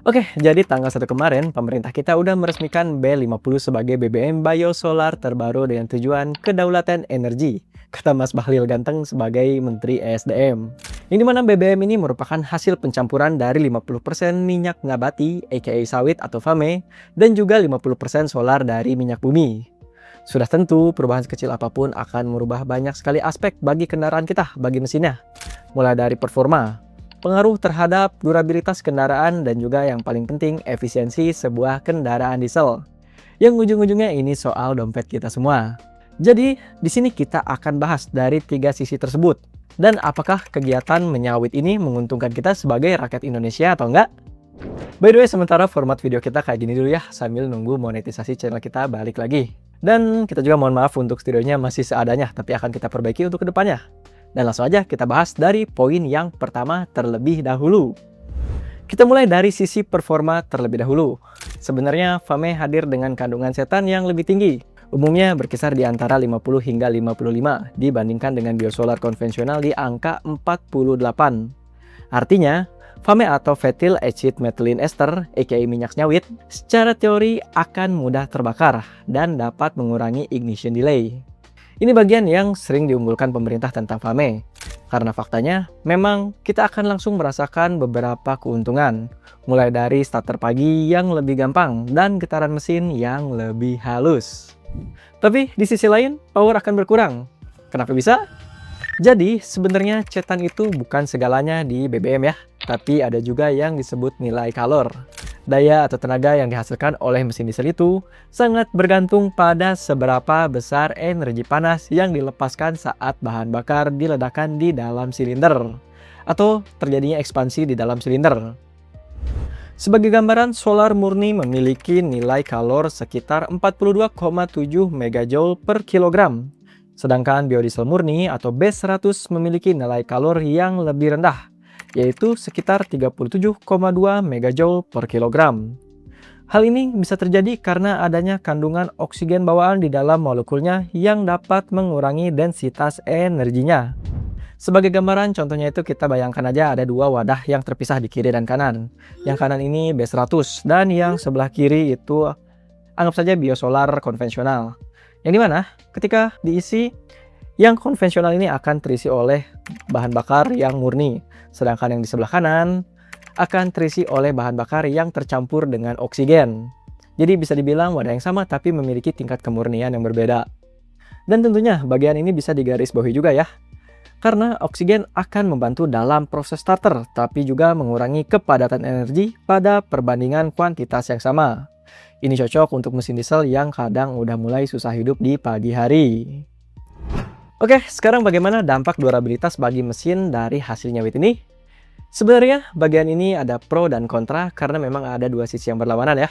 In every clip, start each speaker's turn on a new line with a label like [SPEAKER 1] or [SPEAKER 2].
[SPEAKER 1] Oke, jadi tanggal 1 kemarin, pemerintah kita udah meresmikan B50 sebagai BBM biosolar terbaru dengan tujuan kedaulatan energi, kata Mas Bahlil Ganteng sebagai Menteri ESDM. Yang dimana BBM ini merupakan hasil pencampuran dari 50% minyak nabati, aka sawit atau FAME, dan juga 50% solar dari minyak bumi. Sudah tentu, perubahan sekecil apapun akan merubah banyak sekali aspek bagi kendaraan kita, bagi mesinnya. Mulai dari performa, pengaruh terhadap durabilitas kendaraan, dan juga yang paling penting efisiensi sebuah kendaraan diesel. Yang ujung-ujungnya ini soal dompet kita semua. Jadi, di sini kita akan bahas dari tiga sisi tersebut. Dan apakah kegiatan menyawit ini menguntungkan kita sebagai rakyat Indonesia atau enggak? By the way, sementara format video kita kayak gini dulu ya, sambil nunggu monetisasi channel kita balik lagi. Dan kita juga mohon maaf untuk studionya masih seadanya, tapi akan kita perbaiki untuk kedepannya. Dan langsung aja kita bahas dari poin yang pertama terlebih dahulu. Kita mulai dari sisi performa terlebih dahulu. Sebenarnya FAME hadir dengan kandungan setan yang lebih tinggi. Umumnya berkisar di antara 50 hingga 55 dibandingkan dengan biosolar konvensional di angka 48. Artinya, FAME atau Fetyl Acid Methylene Ester, aka minyak nyawit, secara teori akan mudah terbakar dan dapat mengurangi ignition delay. Ini bagian yang sering diunggulkan pemerintah tentang FAME, karena faktanya memang kita akan langsung merasakan beberapa keuntungan, mulai dari starter pagi yang lebih gampang dan getaran mesin yang lebih halus. Tapi di sisi lain, power akan berkurang. Kenapa bisa? Jadi sebenarnya cetan itu bukan segalanya di BBM ya, tapi ada juga yang disebut nilai kalor. Daya atau tenaga yang dihasilkan oleh mesin diesel itu sangat bergantung pada seberapa besar energi panas yang dilepaskan saat bahan bakar diledakkan di dalam silinder, atau terjadinya ekspansi di dalam silinder. Sebagai gambaran, solar murni memiliki nilai kalor sekitar 42,7 MJ per kilogram. Sedangkan biodiesel murni atau B100 memiliki nilai kalor yang lebih rendah, yaitu sekitar 37,2 MJ per kilogram. Hal ini bisa terjadi karena adanya kandungan oksigen bawaan di dalam molekulnya yang dapat mengurangi densitas energinya. Sebagai gambaran, contohnya itu kita bayangkan aja ada dua wadah yang terpisah di kiri dan kanan. Yang kanan ini B100 dan yang sebelah kiri itu anggap saja biosolar konvensional. Yang dimana ketika diisi, yang konvensional ini akan terisi oleh bahan bakar yang murni, sedangkan yang di sebelah kanan akan terisi oleh bahan bakar yang tercampur dengan oksigen. Jadi bisa dibilang wadah yang sama tapi memiliki tingkat kemurnian yang berbeda. Dan tentunya bagian ini bisa digarisbawahi juga ya, karena oksigen akan membantu dalam proses starter, tapi juga mengurangi kepadatan energi pada perbandingan kuantitas yang sama. Ini cocok untuk mesin diesel yang kadang udah mulai susah hidup di pagi hari. Oke, sekarang bagaimana dampak durabilitas bagi mesin dari hasil nyawit ini? Sebenarnya bagian ini ada pro dan kontra karena memang ada dua sisi yang berlawanan ya.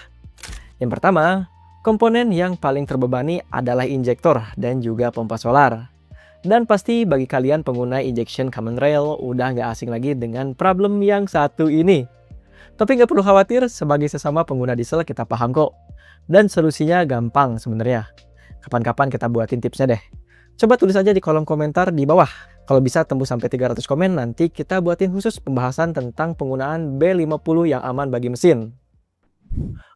[SPEAKER 1] Yang pertama, komponen yang paling terbebani adalah injektor dan juga pompa solar. Dan pasti bagi kalian pengguna injection common rail udah nggak asing lagi dengan problem yang satu ini. Tapi nggak perlu khawatir, sebagai sesama pengguna diesel kita paham kok. Dan solusinya gampang sebenarnya. Kapan-kapan kita buatin tipsnya deh. Coba tulis aja di kolom komentar di bawah. Kalau bisa tembus sampai 300 komen, nanti kita buatin khusus pembahasan tentang penggunaan B50 yang aman bagi mesin.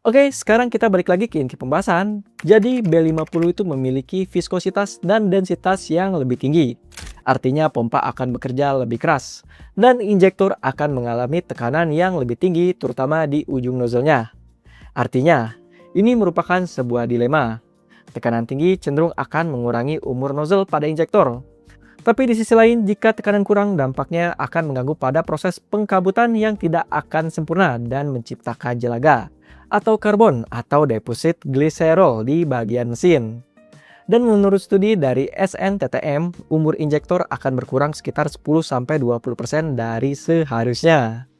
[SPEAKER 1] Oke, sekarang kita balik lagi ke inti pembahasan. Jadi B50 itu memiliki viskositas dan densitas yang lebih tinggi. Artinya pompa akan bekerja lebih keras. Dan injektor akan mengalami tekanan yang lebih tinggi terutama di ujung nozzle-nya. Artinya, ini merupakan sebuah dilema. Tekanan tinggi cenderung akan mengurangi umur nozzle pada injektor. Tapi di sisi lain, jika tekanan kurang, dampaknya akan mengganggu pada proses pengkabutan yang tidak akan sempurna dan menciptakan jelaga atau karbon atau deposit gliserol di bagian mesin. Dan menurut studi dari SNTTM, umur injektor akan berkurang sekitar 10-20% dari seharusnya.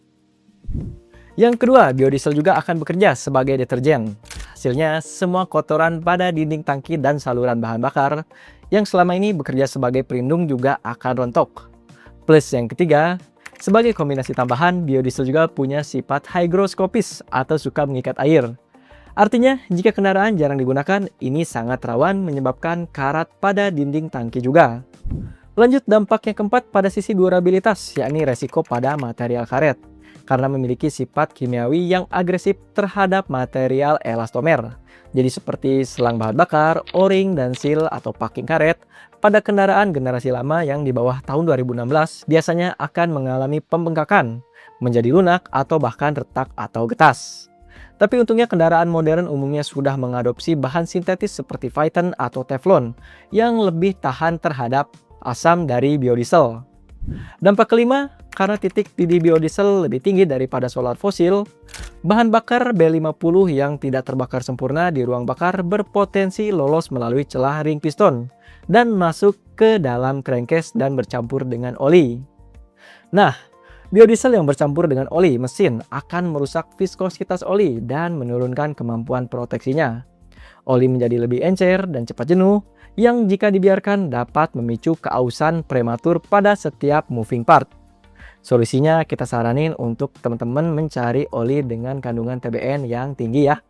[SPEAKER 1] Yang kedua, biodiesel juga akan bekerja sebagai deterjen. Hasilnya, semua kotoran pada dinding tangki dan saluran bahan bakar yang selama ini bekerja sebagai pelindung juga akan rontok. Plus yang ketiga, sebagai kombinasi tambahan, biodiesel juga punya sifat hygroskopis atau suka mengikat air. Artinya, jika kendaraan jarang digunakan, ini sangat rawan menyebabkan karat pada dinding tangki juga. Lanjut dampak yang keempat pada sisi durabilitas, yakni resiko pada material karet. karena memiliki sifat kimiawi yang agresif terhadap material elastomer. Jadi seperti selang bahan bakar, o-ring, dan seal atau packing karet pada kendaraan generasi lama yang di bawah tahun 2016 biasanya akan mengalami pembengkakan, menjadi lunak atau bahkan retak atau getas. Tapi untungnya kendaraan modern umumnya sudah mengadopsi bahan sintetis seperti Viton atau Teflon yang lebih tahan terhadap asam dari biodiesel. Dampak kelima, karena titik didih biodiesel lebih tinggi daripada solar fosil, bahan bakar B50 yang tidak terbakar sempurna di ruang bakar berpotensi lolos melalui celah ring piston dan masuk ke dalam crankcase dan bercampur dengan oli. Nah, biodiesel yang bercampur dengan oli mesin akan merusak viskositas oli dan menurunkan kemampuan proteksinya. Oli menjadi lebih encer dan cepat jenuh, yang jika dibiarkan dapat memicu keausan prematur pada setiap moving part. Solusinya kita saranin untuk teman-teman mencari oli dengan kandungan TBN yang tinggi ya.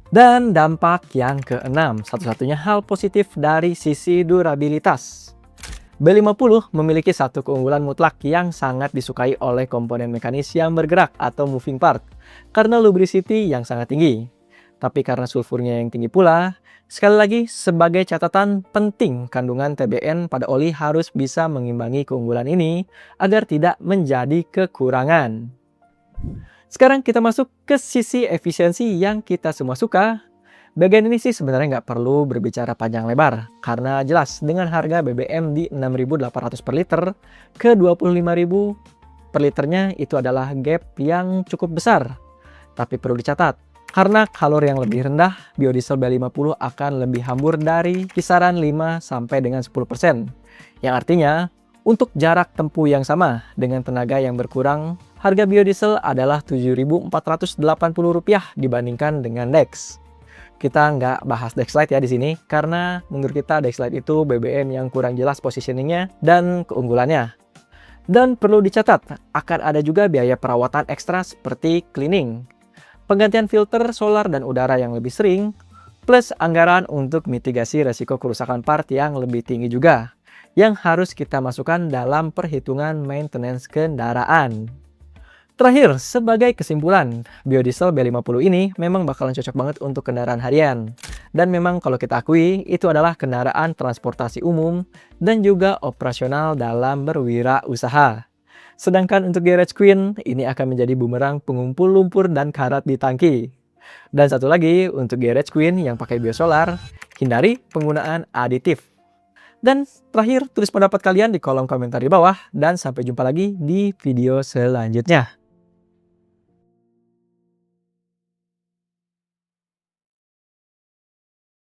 [SPEAKER 1] Dan dampak yang keenam, satu-satunya hal positif dari sisi durabilitas. B50 memiliki satu keunggulan mutlak yang sangat disukai oleh komponen mekanis yang bergerak atau moving part karena lubricity yang sangat tinggi. Tapi karena sulfurnya yang tinggi pula, sekali lagi sebagai catatan penting kandungan TBN pada oli harus bisa mengimbangi keunggulan ini agar tidak menjadi kekurangan. Sekarang kita masuk ke sisi efisiensi yang kita semua suka. Bagian ini sih sebenarnya nggak perlu berbicara panjang lebar, karena jelas dengan harga BBM di 6.800 per liter ke 25.000 per liternya itu adalah gap yang cukup besar. Tapi perlu dicatat, karena kalori yang lebih rendah, biodiesel B50 akan lebih hambur dari kisaran 5 sampai dengan 10%. Yang artinya, untuk jarak tempuh yang sama dengan tenaga yang berkurang, harga biodiesel adalah Rp7.480 dibandingkan dengan Dex. Kita nggak bahas Dexlite ya di sini, karena menurut kita Dexlite itu BBM yang kurang jelas positioningnya dan keunggulannya. Dan perlu dicatat, akan ada juga biaya perawatan ekstra seperti cleaning, penggantian filter solar dan udara yang lebih sering, plus anggaran untuk mitigasi resiko kerusakan part yang lebih tinggi juga, yang harus kita masukkan dalam perhitungan maintenance kendaraan. Terakhir, sebagai kesimpulan, biodiesel B50 ini memang bakalan cocok banget untuk kendaraan harian. Dan memang kalau kita akui, itu adalah kendaraan transportasi umum dan juga operasional dalam berwirausaha. Sedangkan untuk Garage Queen, ini akan menjadi bumerang pengumpul lumpur dan karat di tangki. Dan satu lagi, untuk Garage Queen yang pakai biosolar, hindari penggunaan aditif. Dan terakhir, tulis pendapat kalian di kolom komentar di bawah, dan sampai jumpa lagi di video selanjutnya.